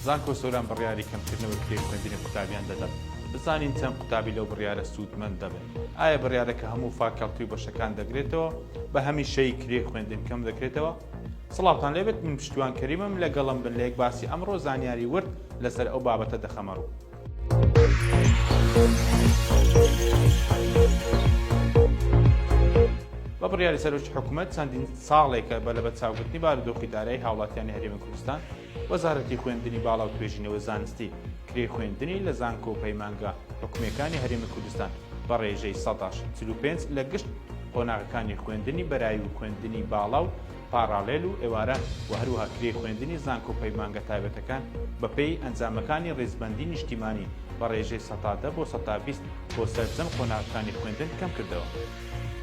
زانکۆ سۆران بڕیاری کەمکردنەوەی کرێی خوێندنی قوتابیان دەدات. بزانین چەند قوتابی لەو بڕیارە سوودمەند دەبن. ئایا بڕیارەکە هەموو فاکەڵتی و بەشەکان دەگرێتەوە؟ بە هەمیشەی کرێی خوێندن کەم دەکرێتەوە؟ سڵاوتان لێبێت، من پشتیوان کەریمم، لەگەڵم بن لە یەک باسی ئەمڕۆ زانیاری ورد لەسەر ئەو بابەتە دەخەمەڕوو. بە بڕیاری سەرۆکی حکوومەت چەندین ساڵێکە بە لەبەر چاوگرتنی بارودۆخی دارایی هاوڵاتیانی هەرێمی کوردستان، وەزارەتی خوێندنی باڵا و توێژینەوە زانستی کرێی خوێندنی لە زانکۆ پەیمانگە حکوومیەکانی هەرێمی کوردستان بە ڕێژەی ١45 لە گشت قۆناغەکانی خوێندنی بەرایی و خوێندنی باڵا و پاراڵێل و ئێوارە و هەروەها کرێی خوێندنی زانکۆ پەیمانگە تایبەتەکان بەپێی ئەنجامەکانی ڕێزبەندی نیشتیمانی بە ڕێژەی ١١ بۆ ١20 بۆ سەرجەم قۆناغەکانی خوێندن کەم کردەوە.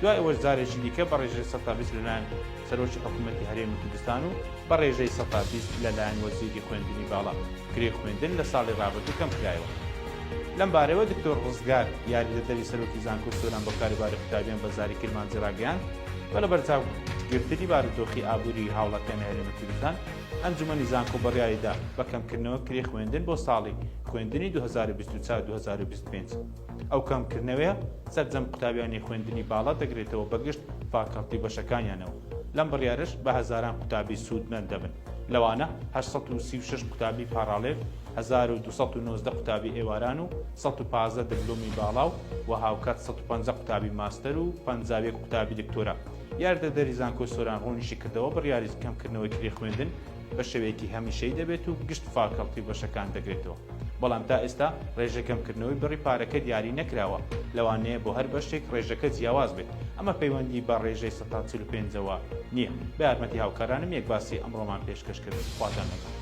دوای ئەوەش جارێکی دیکە بە ڕێژەی 120 لەلایەن سەرۆکی حکوومەتی هەرێمی کوردستان و بە ڕێژەی 120 لەلایەن وەزیری خوێندنی باڵا کرێی خوێندن لە ساڵی ڕابردوو کەم کرایەوە. لەم بارەوە دکتۆر ڕزگار یاریدەدەری سەرۆکی زانکۆ سۆران بە کاروباری قوتابیان بەزاری کرمانجی ڕاگەیاند بە لەبەر چاوگرتنی بارودۆخی ئابووری هاوڵاتیانی هەرێمی کوردستان ئەنجومەنی زانکۆ بڕیاریدا بە کەمکردنەوە کرێی خوێندن بۆ ساڵی خوێندنی 2024-2025. ئەو کەمکردنەوەیە سەرجەم قوتابیانی خوێندنی باڵا دەگرێتەوە بەگشت فاکەڵتی بەشەکانیانەوە. لەم بڕیارەش بە هەزاران قوتابی سوودمەند دەبن. لەوانە 836 قوتابی پاراڵێل، 1290 قوتابی ئێواران و 115 دبلۆمی باڵا و هاوکات 150 قوتابی ماستەر و 51 قوتابی دکتۆرا. یاریدەدەری زانکۆ سۆران ڕوونیشی کردەوە بڕیاری کەمکردنەوەی کرێی خوێندن بە شێوەیەکی هەمیشەی دەبێت و گشت فاکەڵتی بەشەکان دەگرێتەوە. بەڵام تا ئێستا ڕێژە کەمکردنەوەی بڕی پارەکە دیاری نەکراوە، لەوانەیە بۆ هەر بەشێک ڕێژەکە جیاواز بێت. ئەمە پەیوەندی بە ڕێژەی 145ەوە نییە. بە یارمەتی هاوکارانم یەک باسی ئەمڕۆمان پێشکەش کرد. خواتان لەگەڵ.